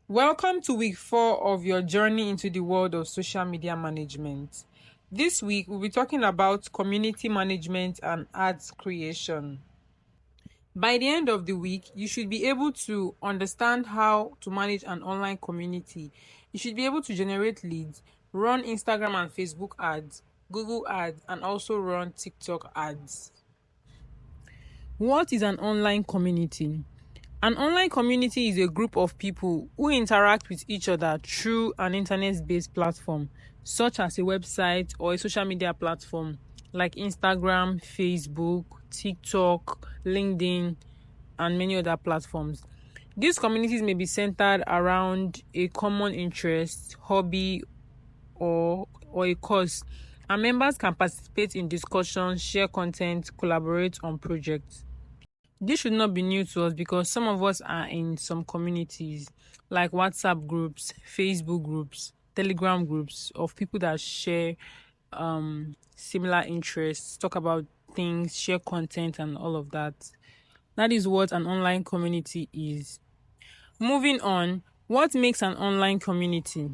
Welcome to week 4 of your journey into the world of social media management. This week, we'll be talking about community management and ads creation. By the end of the week, you should be able to understand how to manage an online community. You should be able to generate leads, run Instagram and Facebook ads, Google ads, and also run TikTok ads. What is an online community? An online community is a group of people who interact with each other through an internet-based platform, such as a website or a social media platform like Instagram, Facebook, TikTok, LinkedIn, and many other platforms. These communities may be centered around a common interest, hobby, or a cause, and members can participate in discussions, share content, collaborate on projects. This should not be new to us because some of us are in some communities like WhatsApp groups, Facebook groups, Telegram groups of people that share similar interests, talk about things, share content, and all of that. That is what an online community is. Moving on, what makes an online community?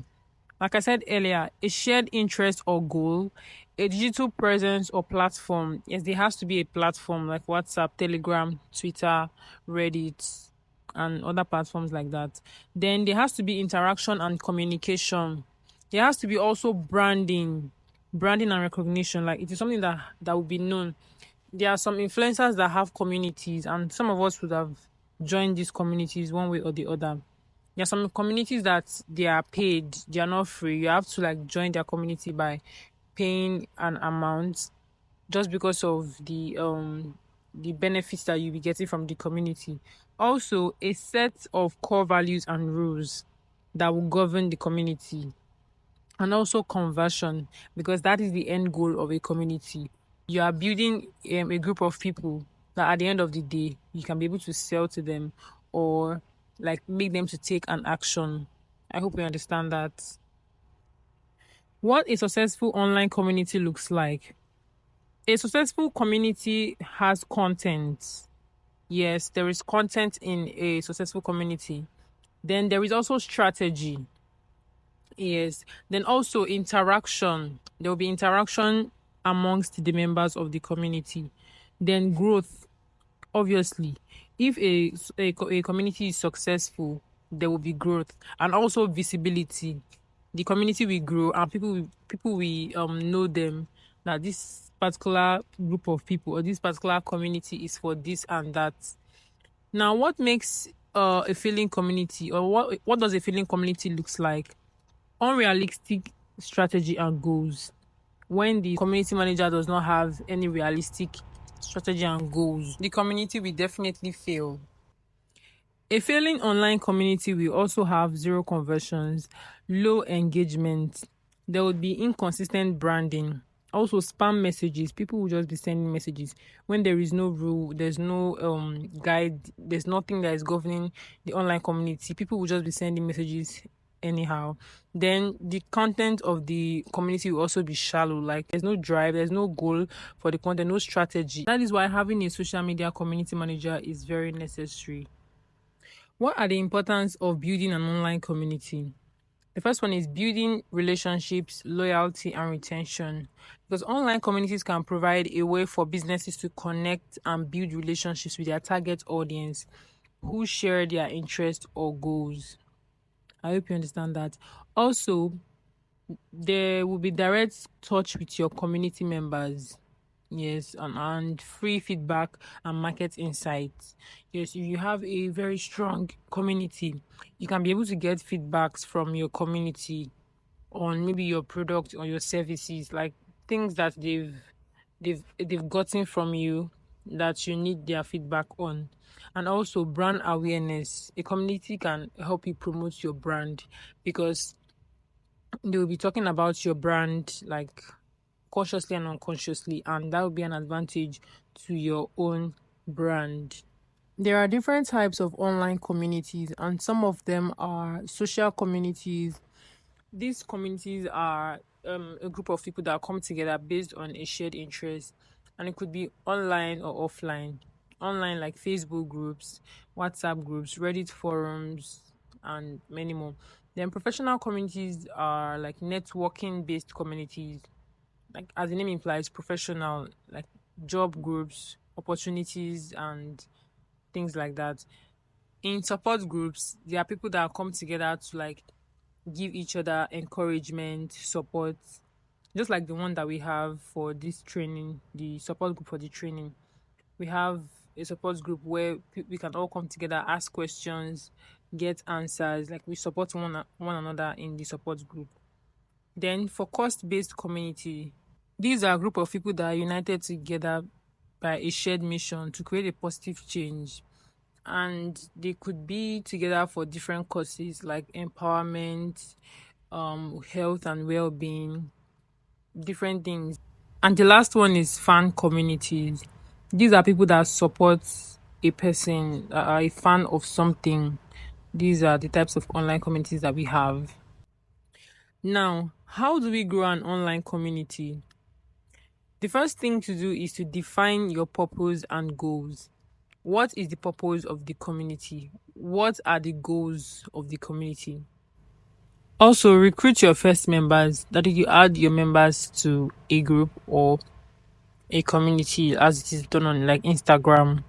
Like I said earlier, a shared interest or goal, a digital presence or platform. Yes, there has to be a platform like WhatsApp, Telegram, Twitter, Reddit, and other platforms like that. Then there has to be interaction and communication. There has to be also branding and recognition. Like it is something that will be known. There are some influencers that have communities, and some of us would have joined these communities one way or the other. There are some communities that they are paid, they are not free. You have to like join their community by paying an amount just because of the benefits that you'll be getting from the community. Also, a set of core values and rules that will govern the community, and also conversion, because that is the end goal of a community. You are building a group of people that at the end of the day you can be able to sell to them or like make them to take an action. I hope you understand that. What a successful online community looks like. A successful community has content. Yes, there is content in a successful community. Then there is also strategy. Yes. Then also interaction. There will be interaction amongst the members of the community. Then growth. Obviously, if a community is successful, there will be growth and also visibility. The community will grow and people will know them, that this particular group of people or this particular community is for this and that. Now, what makes a feeling community, or what does a feeling community looks like? Unrealistic strategy and goals. When the community manager does not have any realistic strategy and goals, the community will definitely fail. A failing online community will also have zero conversions, low engagement. There would be inconsistent branding. Also, spam messages. People will just be sending messages when there is no rule, there's no guide, there's nothing that is governing the online community. People will just be sending messages anyhow. Then the content of the community will also be shallow. Like there's no drive, there's no goal for the content, no strategy. That is why having a social media community manager is very necessary. What are the importance of building an online community? The first one is building relationships, loyalty, and retention. Because online communities can provide a way for businesses to connect and build relationships with their target audience who share their interests or goals. I hope you understand that. Also, there will be direct touch with your community members. Yes, and free feedback and market insights. Yes, if you have a very strong community, you can be able to get feedbacks from your community on maybe your product or your services, like things that they've gotten from you that you need their feedback on. And also brand awareness. A community can help you promote your brand because they will be talking about your brand like consciously and unconsciously, and that will be an advantage to your own brand. There are different types of online communities, and some of them are social communities. These communities are a group of people that come together based on a shared interest, and it could be online or offline. Online, like Facebook groups, WhatsApp groups, Reddit forums, and many more. Then professional communities are like networking based communities, like as the name implies, professional, like job groups, opportunities, and things like that. In support groups, there are people that come together to like give each other encouragement, support, just like the one that we have for this training, the support group for the training. We have a support group where we can all come together, ask questions, get answers. Like we support one another in the support group. Then for cost based community, these are a group of people that are united together by a shared mission to create a positive change. And they could be together for different causes like empowerment, health and well being, different things. And the last one is fan communities. These are people that support a person, are a fan of something. These are the types of online communities that we have. Now, how do we grow an online community? The first thing to do is to define your purpose and goals. What is the purpose of the community? What are the goals of the community? Also, recruit your first members. That is, you add your members to a group or a community as it is done on like Instagram,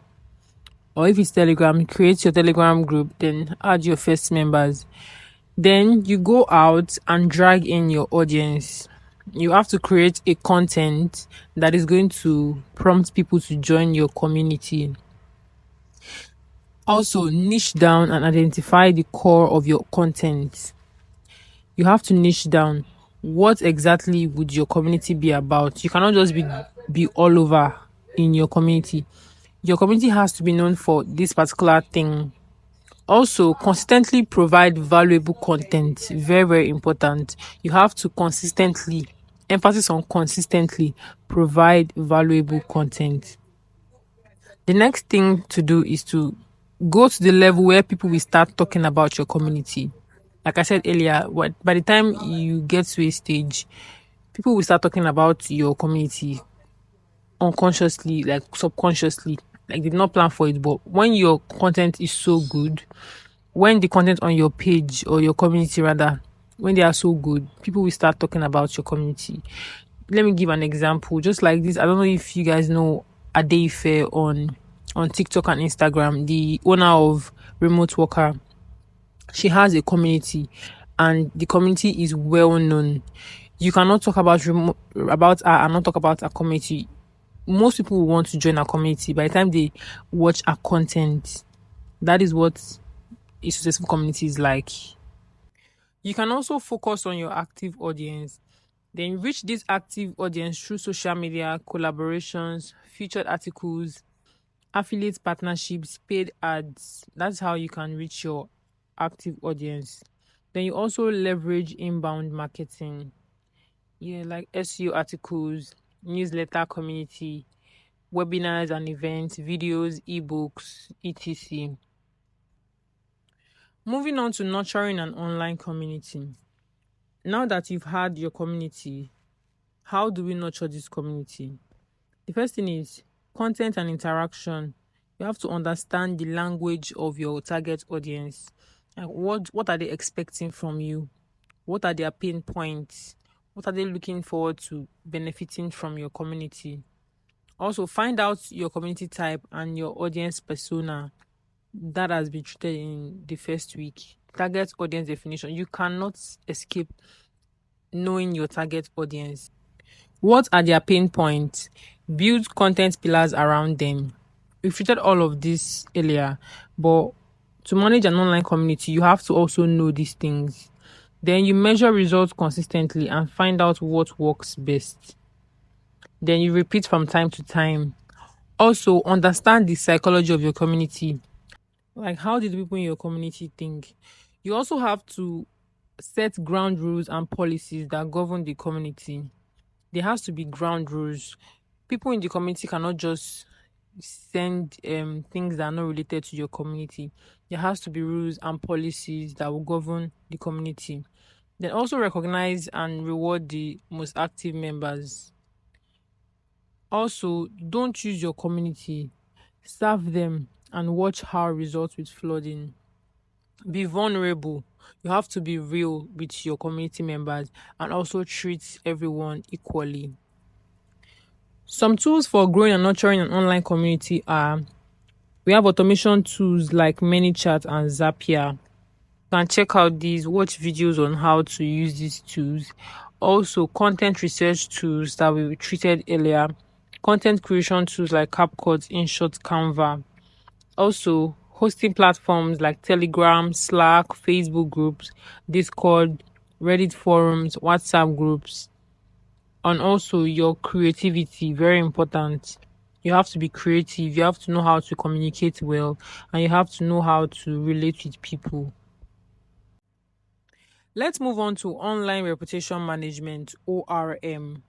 or if it's Telegram, create your Telegram group, then add your first members. Then you go out and drag in your audience. You have to create a content that is going to prompt people to join your community. Also, niche down and identify the core of your content. You have to niche down. What exactly would your community be about? You cannot just be all over in your community. Your community has to be known for this particular thing. Also, consistently provide valuable content. Very, very important. You have to consistently, emphasis on consistently, provide valuable content. The next thing to do is to go to the level where people will start talking about your community. Like I said earlier, by the time you get to a stage, people will start talking about your community unconsciously, like subconsciously. Like they did not plan for it, but when your content is so good, when the content on your page or your community rather, when they are so good, people will start talking about your community. Let me give an example. Just like this, I don't know if you guys know Adeife on TikTok and Instagram, the owner of Remote Worker. She has a community, and the community is well known. You cannot talk about her and not talk about her community. Most people will want to join our community by the time they watch our content. That is what a successful community is like. You can also focus on your active audience. Then reach this active audience through social media, collaborations, featured articles, affiliate partnerships, paid ads. That's how you can reach your active audience. Then you also leverage inbound marketing. Yeah, like SEO articles, newsletter community, webinars and events, videos, ebooks, etc. Moving on to nurturing an online community. Now that you've had your community, how do we nurture this community? The first thing is content and interaction. You have to understand the language of your target audience. Like what are they expecting from you? What are their pain points? What are they looking forward to benefiting from your community? Also, find out your community type and your audience persona. That has been treated in the first week. Target audience definition. You cannot escape knowing your target audience. What are their pain points? Build content pillars around them. We've treated all of this earlier, but to manage an online community, you have to also know these things. Then you measure results consistently and find out what works best. Then you repeat from time to time. Also, understand the psychology of your community. Like, how did the people in your community think? You also have to set ground rules and policies that govern the community. There has to be ground rules. People in the community cannot just send things that are not related to your community. There has to be rules and policies that will govern the community. Then also recognize and reward the most active members. Also, don't choose your community. Serve them and watch how results with flooding. Be vulnerable. You have to be real with your community members and also treat everyone equally. Some tools for growing and nurturing an online community are we have automation tools like manychat and Zapier. You can check out these, watch videos on how to use these tools. Also, content research tools that we treated earlier, content creation tools like CapCut, InShot, Canva. Also, hosting platforms like Telegram, Slack, Facebook groups, Discord, Reddit forums, WhatsApp groups, and also your creativity, very important. You have to be creative, you have to know how to communicate well, and you have to know how to relate with people. Let's move on to online reputation management, ORM.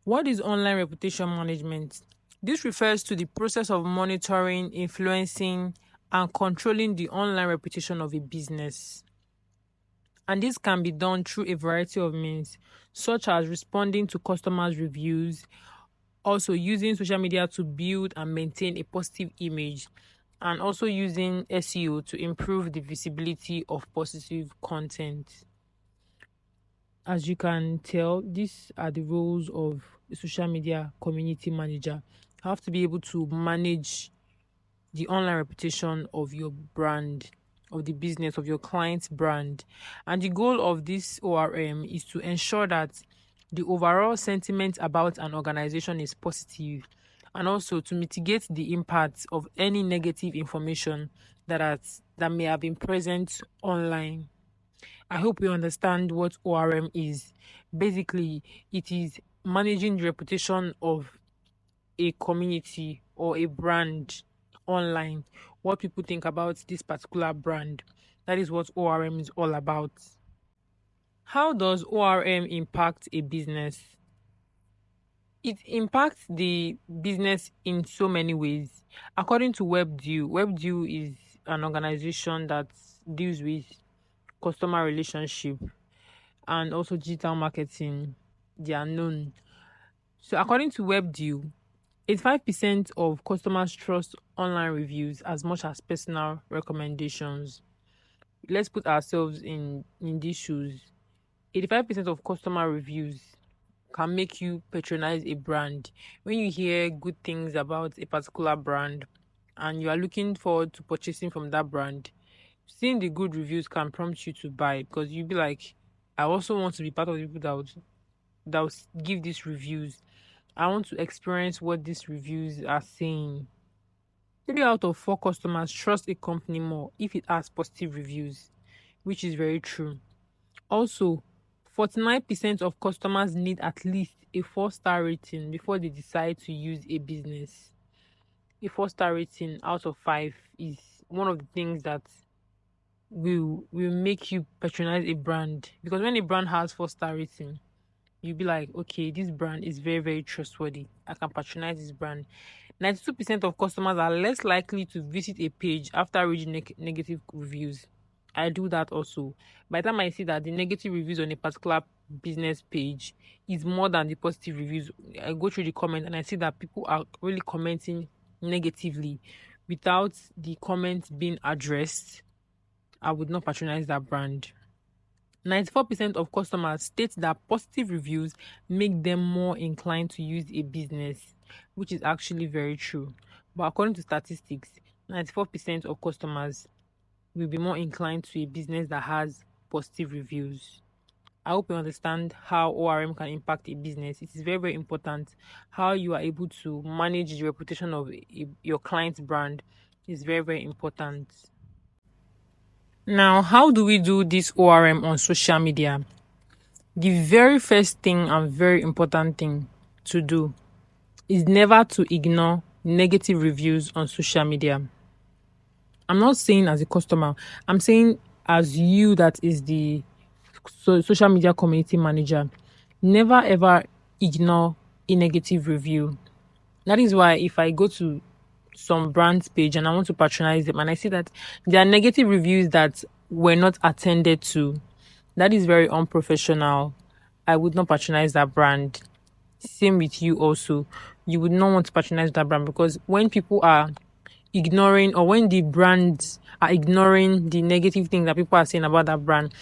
What is online reputation management? This refers to the process of monitoring, influencing, and controlling the online reputation of a business. And this can be done through a variety of means, such as responding to customers' reviews, also using social media to build and maintain a positive image, and also using SEO to improve the visibility of positive content. As you can tell, these are the roles of a social media community manager. You have to be able to manage the online reputation of your brand, of the business, of your client's brand. And the goal of this ORM is to ensure that the overall sentiment about an organization is positive, and also to mitigate the impact of any negative information that may have been present online. I hope you understand what ORM is. Basically, it is managing the reputation of a community or a brand online. What people think about this particular brand. That is what ORM is all about. How does ORM impact a business? It impacts the business in so many ways. According to WebDew is an organization that deals with customer relationship and also digital marketing. They are known. So according to WebDew, 85% of customers trust online reviews as much as personal recommendations. Let's put ourselves in these shoes. 85% of customer reviews can make you patronize a brand. When you hear good things about a particular brand and you are looking forward to purchasing from that brand, seeing the good reviews can prompt you to buy, because you'll be like, I also want to be part of the people that will give these reviews. I want to experience what these reviews are saying. 3 out of 4 customers trust a company more if it has positive reviews, which is very true. Also, 49% of customers need at least a 4-star rating before they decide to use a business. A 4-star rating out of 5 is one of the things that will make you patronize a brand, because when a brand has 4-star rating, you'll be like, okay, this brand is very, very trustworthy. I can patronize this brand. 92% of customers are less likely to visit a page after reading negative reviews. I do that also. By the time I see that the negative reviews on a particular business page is more than the positive reviews, I go through the comment and I see that people are really commenting negatively without the comments being addressed. I would not patronize that brand. 94% of customers state that positive reviews make them more inclined to use a business, which is actually very true. But according to statistics, 94% of customers will be more inclined to a business that has positive reviews. I hope you understand how ORM can impact a business. It is very, very important. How you are able to manage the reputation of your client's brand is very, very important. Now, how do we do this ORM on social media? The very first thing and very important thing to do is never to ignore negative reviews on social media. I'm not saying as a customer, I'm saying as you that is the social media community manager. Never ever ignore a negative review. That is why if I go to some brand's page and I want to patronize them and I see that there are negative reviews that were not attended to, that is very unprofessional. I would not patronize that brand. Same with you also. You would not want to patronize that brand, because when people are ignoring, or when the brands are ignoring the negative thing that people are saying about that brand,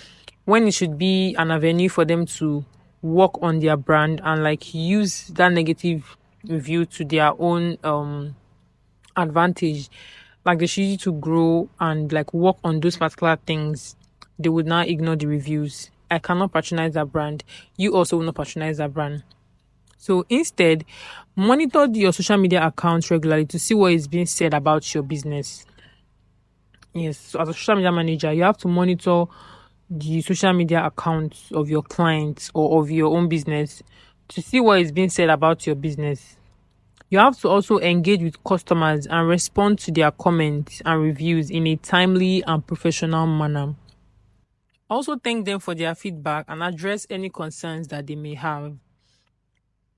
when it should be an avenue for them to work on their brand and like use that negative review to their own advantage, like they should use it to grow and like work on those particular things, they would not ignore the reviews. I cannot patronize that brand. You also will not patronize that brand. So instead, monitor your social media accounts regularly to see what is being said about your business. Yes, so as a social media manager, you have to monitor the social media accounts of your clients or of your own business to see what is being said about your business. You have to also engage with customers and respond to their comments and reviews in a timely and professional manner. Also, thank them for their feedback and address any concerns that they may have.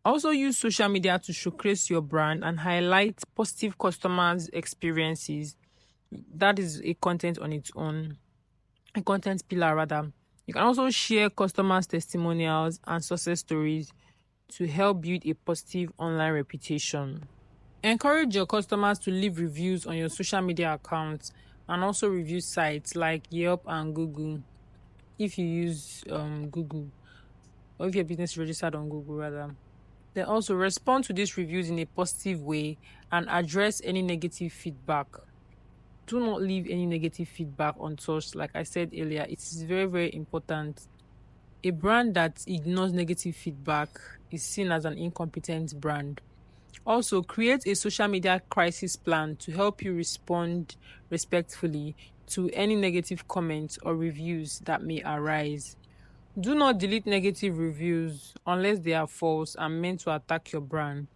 Also, use social media to showcase your brand and highlight positive customers' experiences. That is a content on its own, a content pillar rather. You can also share customers' testimonials and success stories to help build a positive online reputation. Encourage your customers to leave reviews on your social media accounts and also review sites like Yelp and Google if you use Google, or if your business is registered on Google rather. Then also respond to these reviews in a positive way and address any negative feedback. Do not leave any negative feedback untouched. Like I said earlier, it is very, very important. A brand that ignores negative feedback is seen as an incompetent brand. Also, create a social media crisis plan to help you respond respectfully to any negative comments or reviews that may arise. Do not delete negative reviews unless they are false and meant to attack your brand.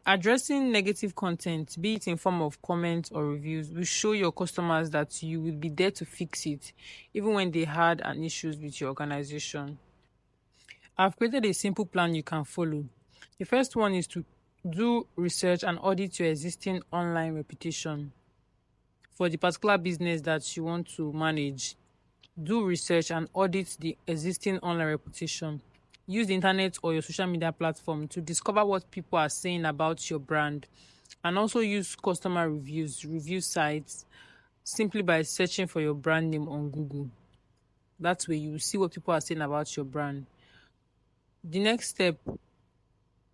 Addressing negative content, be it in form of comments or reviews, will show your customers that you will be there to fix it, even when they had an issues with your organization. I've created a simple plan you can follow. The first one is to do research and audit your existing online reputation for the particular business that you want to manage. Do research and audit the existing online reputation. Use the internet or your social media platform to discover what people are saying about your brand, and also use customer reviews, review sites, simply by searching for your brand name on Google. That way you will see what people are saying about your brand. The next step,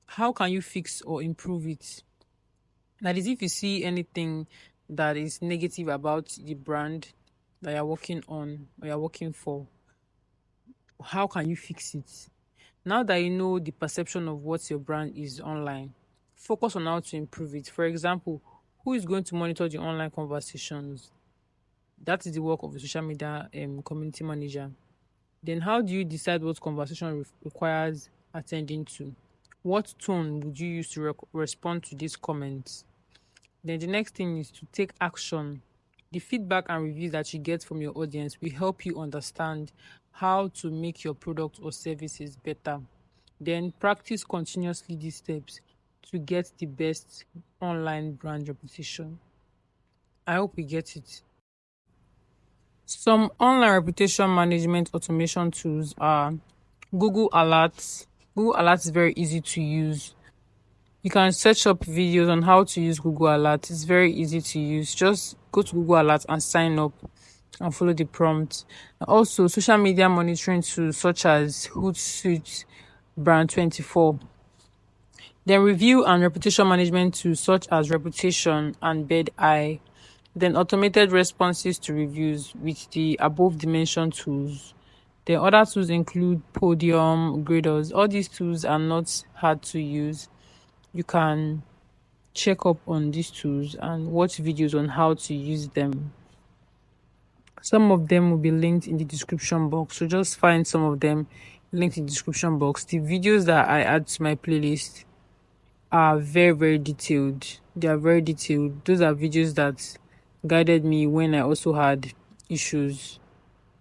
how can you fix or improve it? That is, if you see anything that is negative about the brand that you're working on or you're working for, how can you fix it? Now that you know the perception of what your brand is online, focus on how to improve it. For example, who is going to monitor the online conversations? That is the work of a social media community manager. Then, how do you decide what conversation requires attending to? What tone would you use to respond to these comments? Then, the next thing is to take action. The feedback and reviews that you get from your audience will help you understand how to make your product or services better. Then practice continuously these steps to get the best online brand reputation. I hope we get it. Some online reputation management automation tools are Google Alerts. Google Alerts is very easy to use. You can search up videos on how to use Google Alerts. It's very easy to use. Just go to Google Alerts and sign up and follow the prompt. Also, social media monitoring tools such as Hootsuite, Brand24. Then review and reputation management tools such as Reputation and Bird Eye. Then automated responses to reviews with the above dimension tools. Then other tools include Podium, Graders. All these tools are not hard to use. You can check up on these tools and watch videos on how to use them. Some of them will be linked in the description box, so just find some of them linked in the description box. The videos that I add to my playlist are very, very detailed. They are very detailed. Those are videos that guided me when I also had issues.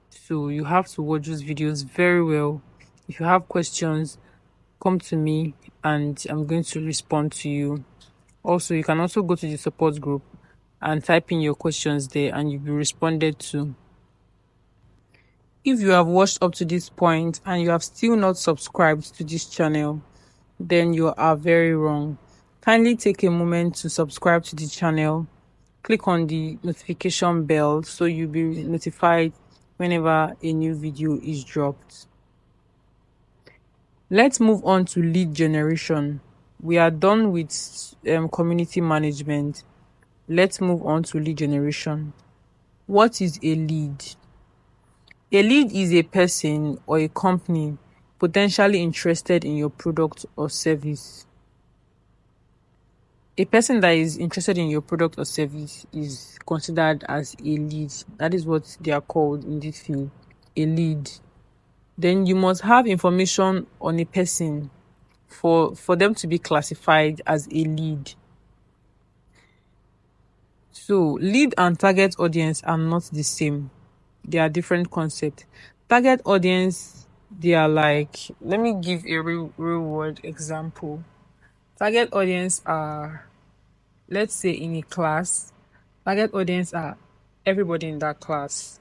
So you have to watch those videos very well. If you have questions, come to me and I'm going to respond to you. Also, you can also go to the support group and type in your questions there and you'll be responded to. If you have watched up to this point and you have still not subscribed to this channel, then you are very wrong. Kindly take a moment to subscribe to the channel click on the notification bell so you'll be notified whenever a new video is dropped. Let's move on to lead generation. We are done with community management. Let's move on to lead generation. What is a lead? A lead is a person or a company potentially interested in your product or service. A person that is interested in your product or service is considered as a lead. That is what they are called in this field, a lead. Then you must have information on a person for them to be classified as a lead. So lead and target audience are not the same. They are different concepts. Target audience, they are like, let me give a real world example. Target audience are, let's say in a class, target audience are everybody in that class.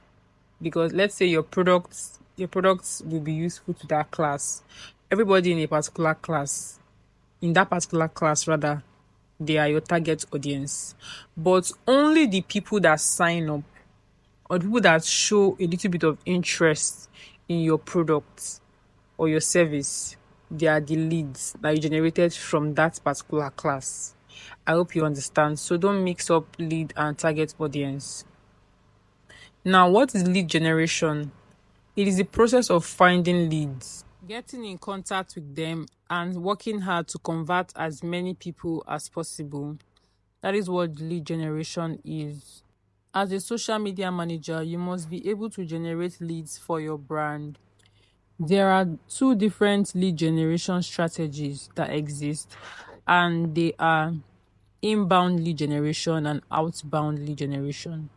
Because let's say your products will be useful to that class. Everybody in a particular class, in that particular class rather, they are your target audience. But only the people that sign up or the people that show a little bit of interest in your product or your service, they are the leads that you generated from that particular class. I hope you understand. So don't mix up lead and target audience. Now, what is lead generation? It is the process of finding leads, getting in contact with them, and working hard to convert as many people as possible. That is what lead generation is. As a social media manager, you must be able to generate leads for your brand. There are two different lead generation strategies that exist, and they are inbound lead generation and outbound lead generation.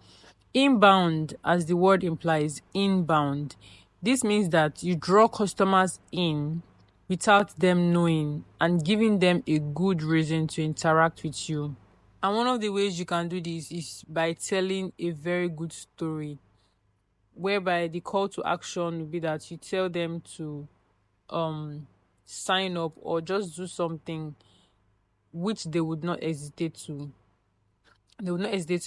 Inbound, as the word implies, inbound. This means that you draw customers in without them knowing and giving them a good reason to interact with you. And one of the ways you can do this is by telling a very good story, whereby the call to action will be that you tell them to sign up or just do something which they would not hesitate to,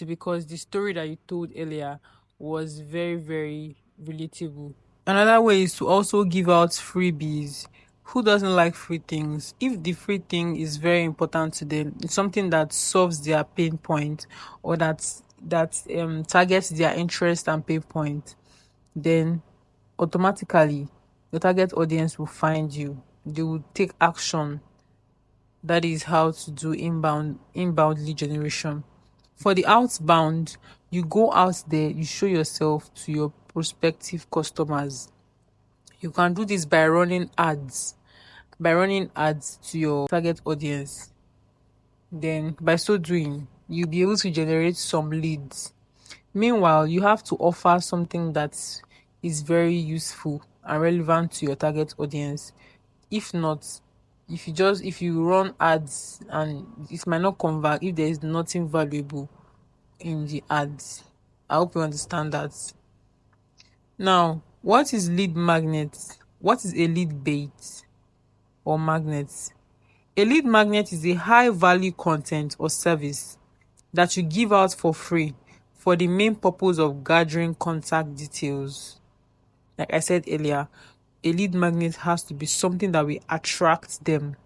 because the story that you told earlier was very, very relatable. Another way is to also give out freebies. Who doesn't like free things? If the free thing is very important to them, it's something that solves their pain point, or that targets their interest and pain point, then automatically your target audience will find you. They will take action. That is how to do inbound lead generation. For the outbound, you go out there, you show yourself to your prospective customers. You can do this by running ads to your target audience. Then by so doing, you'll be able to generate some leads. Meanwhile, you have to offer something that is very useful and relevant to your target audience. If not, if you run ads and it might not convert if there is nothing valuable in the ads. I hope you understand that. Now, what is lead magnet? What is a lead bait or magnet? A lead magnet is a high value content or service that you give out for free for the main purpose of gathering contact details. Like I said earlier, a lead magnet has to be something that will attract them,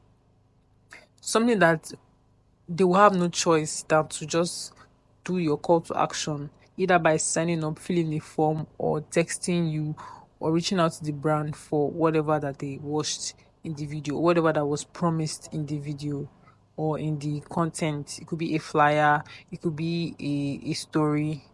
something that they will have no choice than to just do your call to action, either by signing up, filling a form, or texting you, or reaching out to the brand for whatever that they watched in the video, whatever that was promised in the video or in the content. It could be a flyer, it could be a story,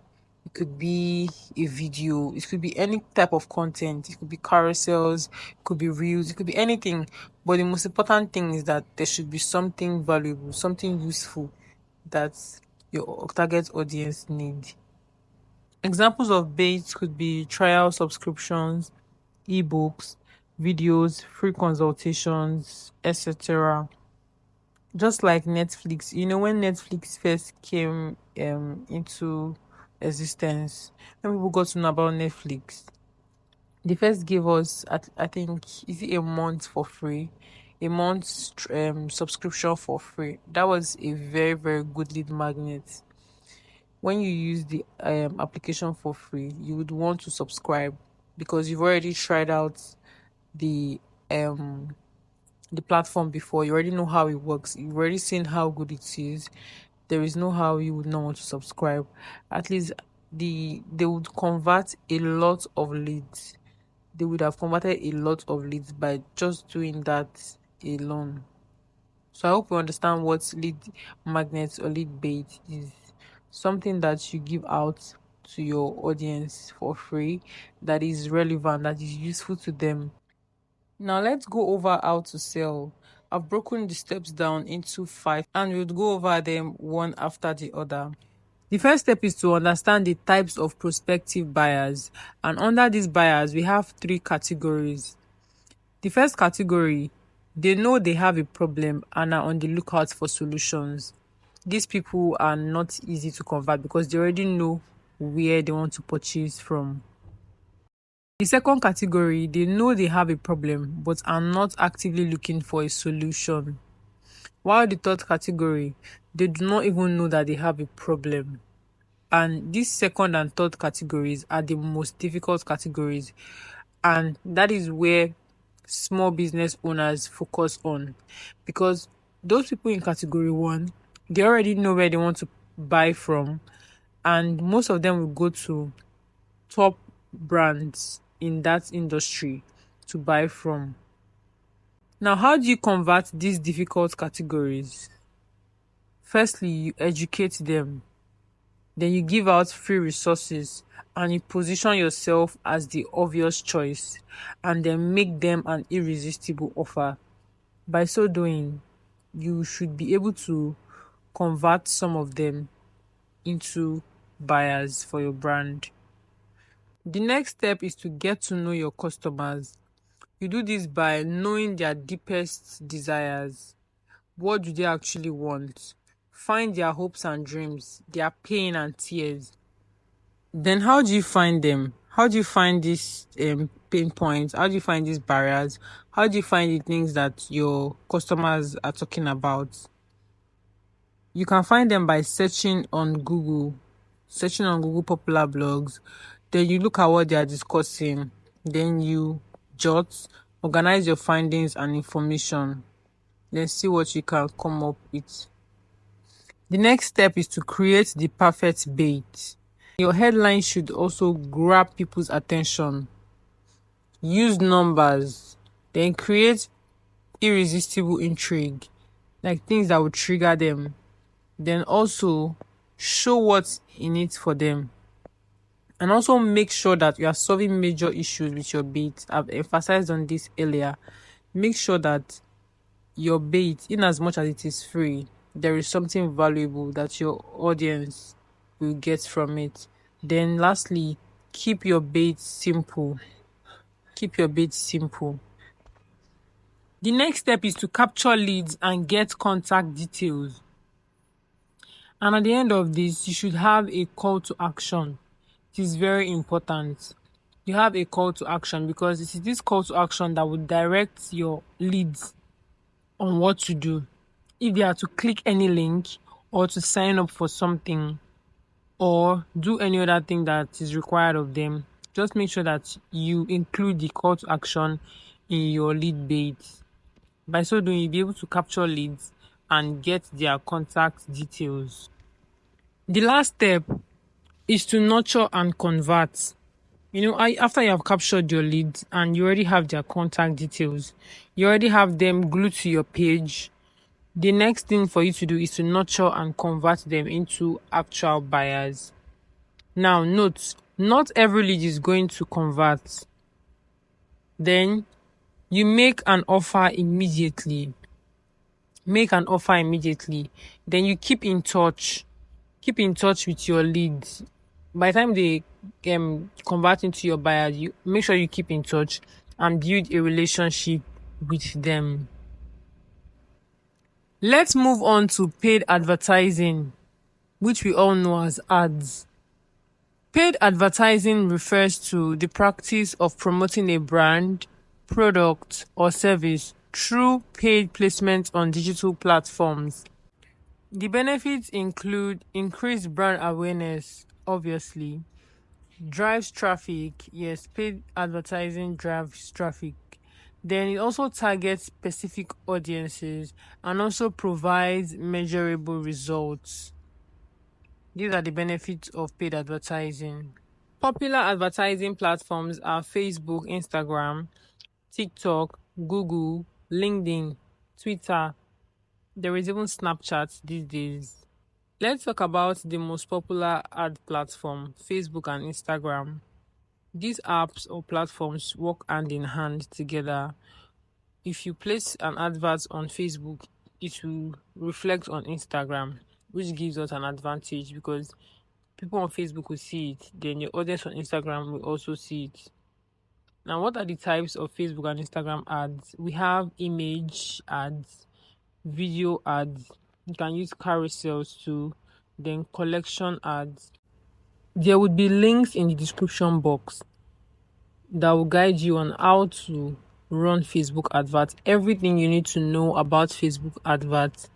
it could be a video, it could be any type of content, it could be carousels, it could be reels, it could be anything. But the most important thing is that there should be something valuable, something useful that your target audience need. Examples of baits could be trial subscriptions, ebooks, videos, free consultations, etc. Just like Netflix, when Netflix first came into existence, when people got to know about Netflix, they first gave us, I think, is it a month for free, a month's subscription for free. That was a very, very good lead magnet. when you use the application for free, you would want to subscribe because you've already tried out the um the platform before. You already know how it works. You've already seen how good it is. There is no how you would not want to subscribe. At least they would convert a lot of leads. They would have converted a lot of leads by just doing that alone. So I hope you understand what lead magnets or lead bait is. Something that you give out to your audience for free, that is relevant, that is useful to them. Now let's go over how to sell. I've broken the steps down into 5 and we'll go over them one after the other. The first step is to understand the types of prospective buyers, and under these buyers we have 3 categories. The first category, they know they have a problem and are on the lookout for solutions. These people are not easy to convert because they already know where they want to purchase from. The second category, they know they have a problem but are not actively looking for a solution. While the third category, they do not even know that they have a problem. And these second and third categories are the most difficult categories, and that is where small business owners focus on, because those people in category 1, they already know where they want to buy from, and most of them will go to top brands in that industry to buy from. Now, how do you convert these difficult categories? Firstly, you educate them. Then you give out free resources and you position yourself as the obvious choice, and then make them an irresistible offer. By so doing, you should be able to convert some of them into buyers for your brand. The next step is to get to know your customers. You do this by knowing their deepest desires. What do they actually want? Find their hopes and dreams, their pain and tears. Then how do you find them? How do you find these pain points? How do you find these barriers? How do you find the things that your customers are talking about? You can find them by searching on Google popular blogs. Then you look at what they are discussing. Then you jot, organize your findings and information. Then see what you can come up with. The next step is to create the perfect bait. Your headline should also grab people's attention. Use numbers, then create irresistible intrigue, like things that will trigger them. Then also show what's in it for them. And also make sure that you are solving major issues with your bait. I've emphasized on this earlier. Make sure that your bait, in as much as it is free, there is something valuable that your audience will get from it. Then lastly, keep your bait simple. Keep your bait simple. The next step is to capture leads and get contact details. And at the end of this, you should have a call to action. It is very important. You have a call to action because it is this call to action that will direct your leads on what to do. If they are to click any link or to sign up for something or do any other thing that is required of them, just make sure that you include the call to action in your lead bait. By so doing, you'll be able to capture leads and get their contact details. The last step is to nurture and convert. After you have captured your leads and you already have their contact details, you already have them glued to your page. The next thing for you to do is to nurture and convert them into actual buyers. Now, note, not every lead is going to convert. Then you make an offer immediately. Then you keep in touch. Keep in touch with your leads. By the time they convert into your buyers, you make sure you keep in touch and build a relationship with them. Let's move on to paid advertising, which we all know as ads. Paid advertising refers to the practice of promoting a brand, product, or service through paid placement on digital platforms. The benefits include increased brand awareness, obviously, drives traffic. Yes, paid advertising drives traffic. Then it also targets specific audiences and also provides measurable results. These are the benefits of paid advertising. Popular advertising platforms are Facebook, Instagram, TikTok, Google, LinkedIn, Twitter. There is even Snapchat these days. Let's talk about the most popular ad platform, Facebook and Instagram. These apps or platforms work hand in hand together. If you place an advert on Facebook, it will reflect on Instagram, which gives us an advantage because people on Facebook will see it, then your audience on Instagram will also see it. Now, what are the types of Facebook and Instagram ads? We have image ads, video ads. You can use carousels too, then collection ads. There would be links in the description box that will guide you on how to run Facebook adverts, everything you need to know about Facebook adverts,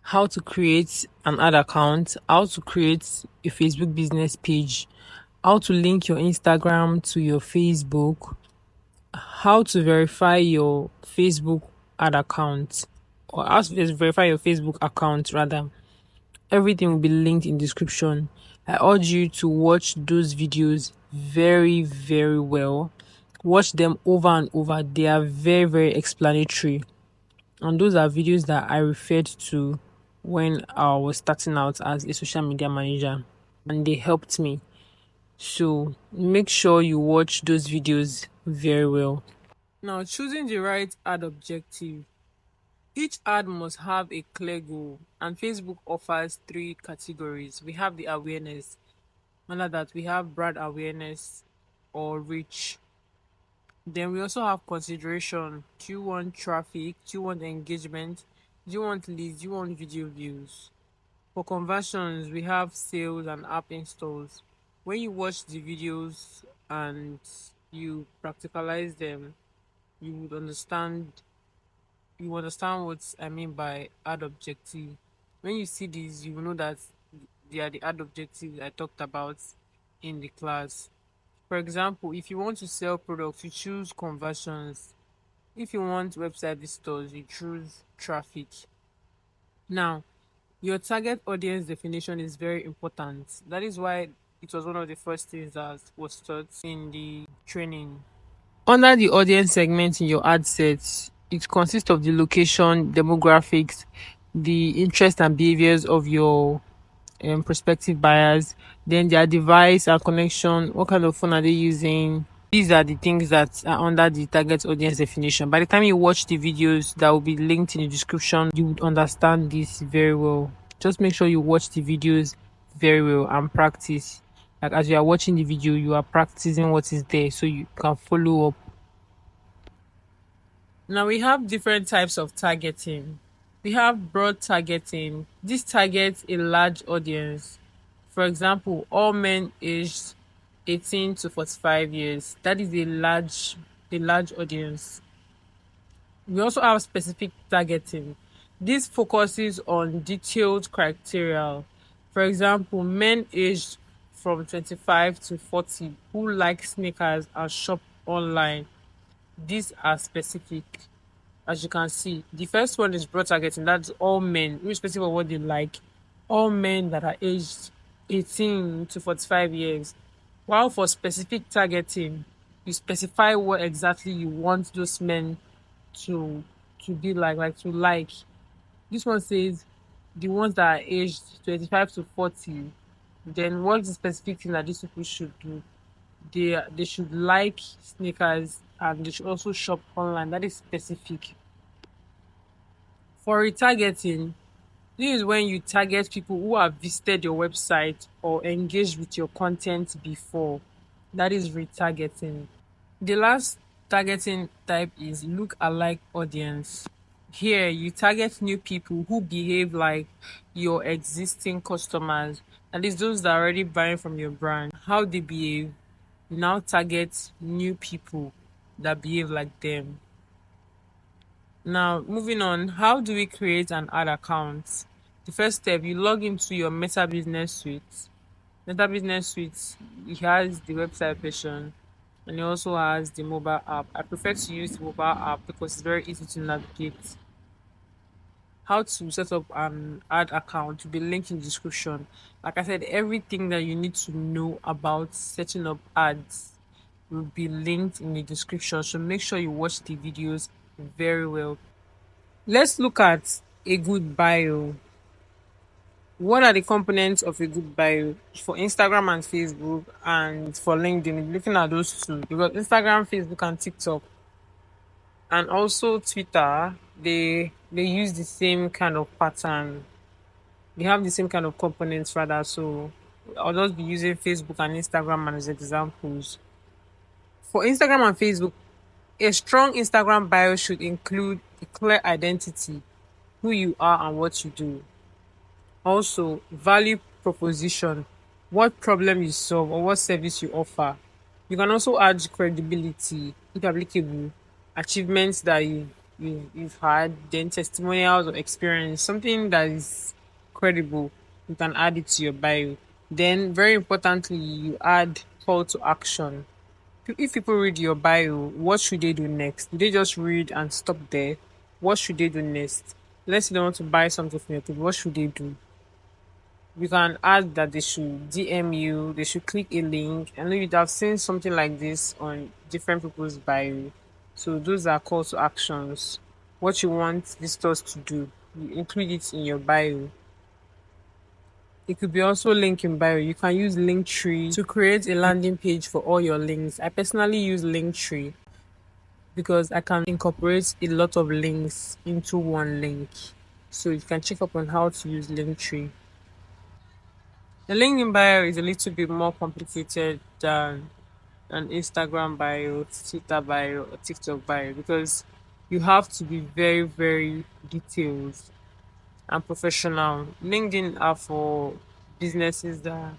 how to create an ad account, how to create a Facebook business page, how to link your Instagram to your Facebook, how to verify your Facebook ad account, or how to verify your Facebook account rather. Everything will be linked in description. I urge you to watch those videos very, very well. Watch them over and over. They are very, very explanatory. And those are videos that I referred to when I was starting out as a social media manager. And they helped me. So make sure you watch those videos very well. Now, choosing the right ad objective. Each ad must have a clear goal, and Facebook offers three categories. We have the awareness, under that we have brand awareness or reach. Then we also have consideration. Do you want traffic? Do you want engagement? Do you want leads? Do you want video views? For conversions, we have sales and app installs. When you watch the videos and you practicalize them, you would understand what I mean by ad objective. When you see these, you will know that they are the ad objectives I talked about in the class. For example, if you want to sell products, you choose conversions. If you want website visitors, you choose traffic. Now, your target audience definition is very important. That is why it was one of the first things that was taught in the training. Under the audience segment in your ad set, it consists of the location, demographics, the interests and behaviors of your prospective buyers, then their device and connection, what kind of phone are they using. These are the things that are under the target audience definition. By the time you watch the videos that will be linked in the description, you would understand this very well. Just make sure you watch the videos very well and practice. Like as you are watching the video, you are practicing what is there so you can follow up. Now we have different types of targeting. We have broad targeting. This targets a large audience. For example, all men aged 18 to 45 years. That is a large audience. We also have specific targeting. This focuses on detailed criteria. For example, men aged from 25 to 40 who like sneakers and shop online. These are specific. As you can see, the first one is broad targeting. That's all men, irrespective of what they like. All men that are aged 18 to 45 years. While for specific targeting, you specify what exactly you want those men to be like to like. This one says the ones that are aged 25 to 40. Then what's the specific thing that these people should do? They should like sneakers and they should also shop online. That is specific. For retargeting, this is when you target people who have visited your website or engaged with your content before. That is retargeting. The last targeting type is look-alike audience. Here, you target new people who behave like your existing customers. That is those that are already buying from your brand. How they behave, you now target new people that behave like them. Now, moving on, how do we create an ad account? The first step, you log into your Meta Business Suite. Meta Business Suite, it has the website version and it also has the mobile app. I prefer to use the mobile app because it's very easy to navigate. How to set up an ad account will be linked in the description. Like I said, everything that you need to know about setting up ads will be linked in the description. So make sure you watch the videos very well. Let's look at a good bio. What are the components of a good bio for Instagram and Facebook and for LinkedIn? Looking at those two, because Instagram, Facebook, and TikTok, and also Twitter, they use the same kind of pattern. They have the same kind of components rather. So I'll just be using Facebook and Instagram as examples. For Instagram and Facebook, a strong Instagram bio should include a clear identity, who you are and what you do. Also, value proposition, what problem you solve or what service you offer. You can also add credibility, if applicable, achievements that you've had, then testimonials or experience, something that is credible. You can add it to your bio. Then, very importantly, you add call to action. If people read your bio, what should they do next? Do they just read and stop there? What should they do next? Let's say they want to buy something from your people. What should they do? You can add that they should DM you, they should click a link. I know you'd have seen something like this on different people's bio. So those are call to actions. What you want visitors to do, you include it in your bio. It could be also link in bio. You can use Linktree to create a landing page for all your links. I personally use Linktree because I can incorporate a lot of links into one link. So you can check up on how to use Linktree. The LinkedIn bio is a little bit more complicated than an Instagram bio, Twitter bio, or TikTok bio because you have to be very, very detailed and professional. LinkedIn are for businesses that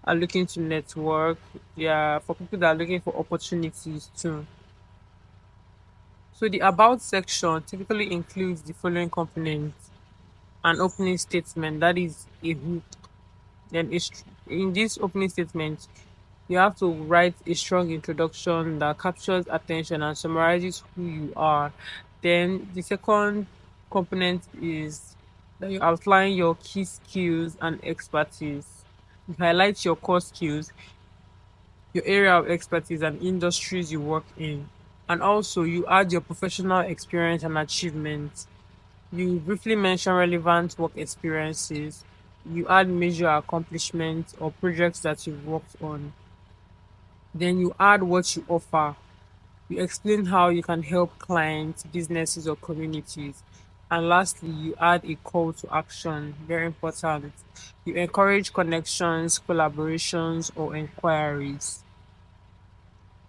are looking to network. They are for people that are looking for opportunities too. So the about section typically includes the following components: an opening statement, that is a hook. Then in this opening statement, you have to write a strong introduction that captures attention and summarizes who you are. Then the second component is that you outline your key skills and expertise. You highlight your core skills, your area of expertise, and industries you work in. And also, you add your professional experience and achievements. You briefly mention relevant work experiences. You add major accomplishments or projects that you've worked on. Then you add what you offer. You explain how you can help clients, businesses, or communities. And lastly, you add a call to action. Very important. You encourage connections, collaborations, or inquiries.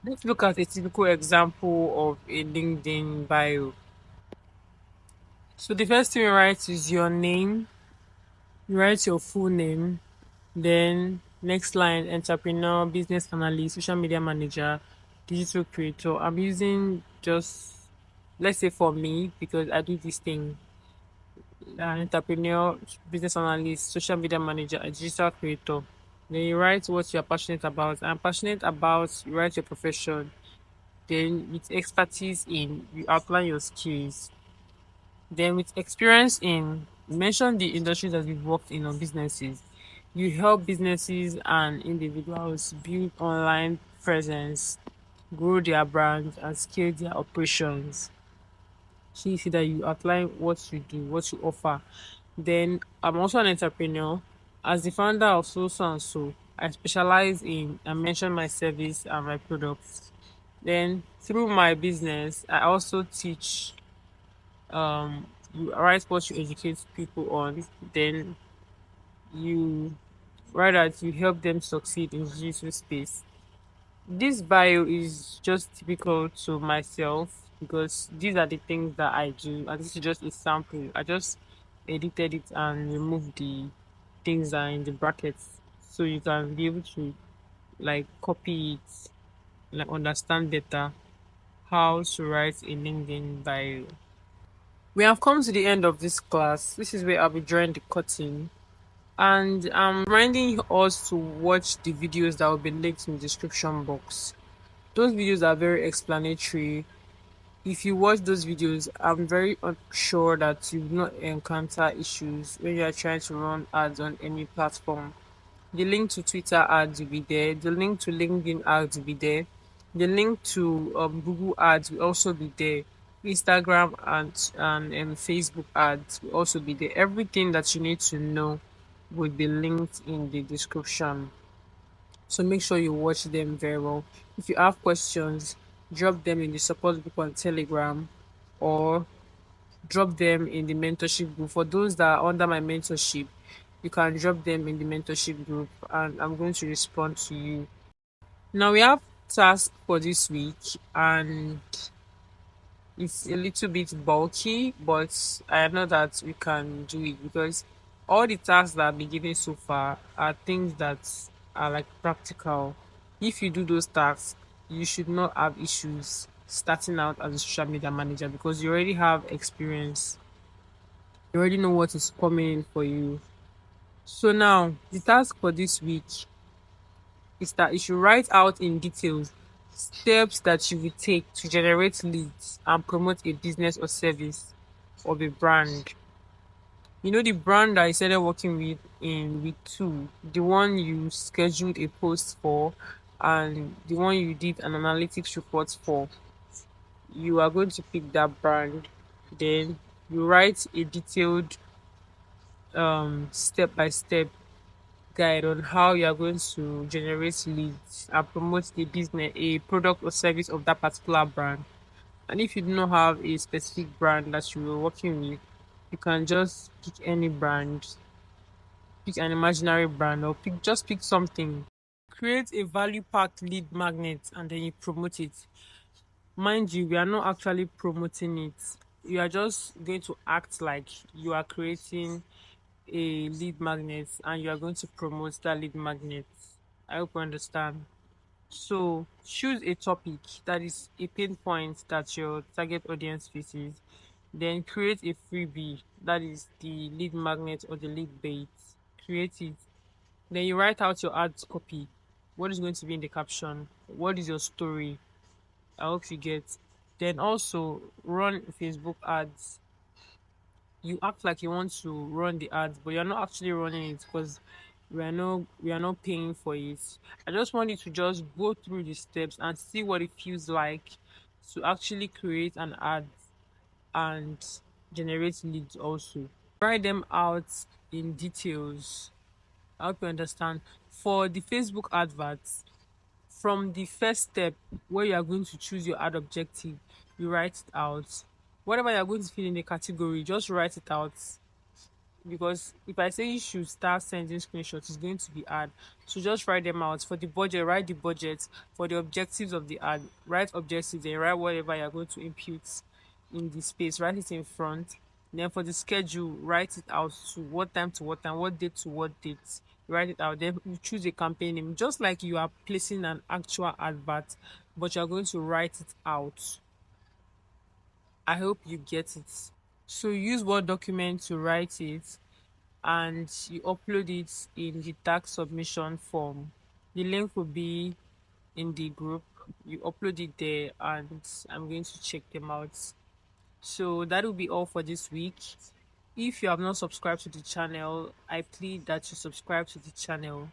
Let's look at a typical example of a LinkedIn bio. So the first thing you write is your name. You write your full name. Then next line, entrepreneur, business analyst, social media manager, digital creator. I'm using just, let's say for me, because I do this thing, entrepreneur, business analyst, social media manager, a digital creator. Then you write what you're passionate about. I'm passionate about, you write your profession. Then with expertise in, you outline your skills. Then with experience in, mention the industries that you've worked in or businesses. You help businesses and individuals build online presence, grow their brands, and scale their operations. So you see that you outline what you do, what you offer. Then I'm also an entrepreneur. As the founder of So and So, I specialize in, I mention my service and my products. Then through my business, I also teach. You write what you educate people on, then you write that you help them succeed in digital space. This bio is just typical to myself because these are the things that I do, and this is just a sample. I just edited it and removed the things that are in the brackets so you can be able to like copy it, like understand better how to write a LinkedIn bio. We have come to the end of this class. This is where I'll be drawing the curtain. And I'm reminding us to watch the videos that will be linked in the description box. Those videos are very explanatory. If you watch those videos, I'm very sure that you will not encounter issues when you are trying to run ads on any platform. The link to Twitter ads will be there. The link to LinkedIn ads will be there. The link to Google ads will also be there. Instagram and Facebook ads will also be there. Everything that you need to know will be linked in the description. So make sure you watch them very well. If you have questions, drop them in the support group on Telegram or drop them in the mentorship group. For those that are under my mentorship, you can drop them in the mentorship group and I'm going to respond to you. Now we have task for this week and it's a little bit bulky, but I know that we can do it because all the tasks that I've been given so far are things that are like practical. If you do those tasks, you should not have issues starting out as a social media manager because you already have experience. You already know what is coming for you. So now the task for this week is that you should write out in details steps that you will take to generate leads and promote a business or service of a brand. You know the brand that I started working with in week two, the one you scheduled a post for and the one you did an analytics report for. You are going to pick that brand. Then you write a detailed step by step guide on how you are going to generate leads and promote the business, a product or service of that particular brand. And if you do not have a specific brand that you are working with, you can just pick any brand, pick an imaginary brand, or pick something. Create a value packed lead magnet and then you promote it. Mind you, we are not actually promoting it. You are just going to act like you are creating a lead magnet and you are going to promote that lead magnet. I hope you understand. So choose a topic that is a pain point that your target audience faces. Then create a freebie that is the lead magnet or the lead bait. Create it. Then you write out your ads copy. What is going to be in the caption? What is your story? I hope you get. Then also run Facebook ads. You act like you want to run the ads, but you're not actually running it because we are not paying for it. I just want you to just go through the steps and see what it feels like to actually create an ad and generate leads also. Write them out in details. I hope you understand. For the Facebook adverts, from the first step where you are going to choose your ad objective, you write it out. Whatever you are going to fill in the category, just write it out because if I say you should start sending screenshots, it's going to be hard. So just write them out. For the budget, write the budget. For the objectives of the ad, write objectives and write whatever you're going to impute in the space. Write it in front. Then for the schedule, write it out to what time, what date to what date. Write it out. Then you choose a campaign name, just like you are placing an actual advert, but you're going to write it out. I hope you get it. So use Word document to write it and you upload it in the tax submission form. The link will be in the group. You upload it there and I'm going to check them out. So that will be all for this week. If you have not subscribed to the channel, I plead that you subscribe to the channel.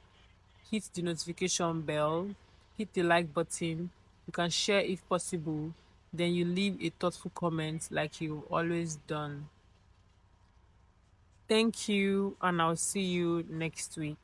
Hit the notification bell, hit the like button. You can share if possible. Then you leave a thoughtful comment like you've always done. Thank you, and I'll see you next week.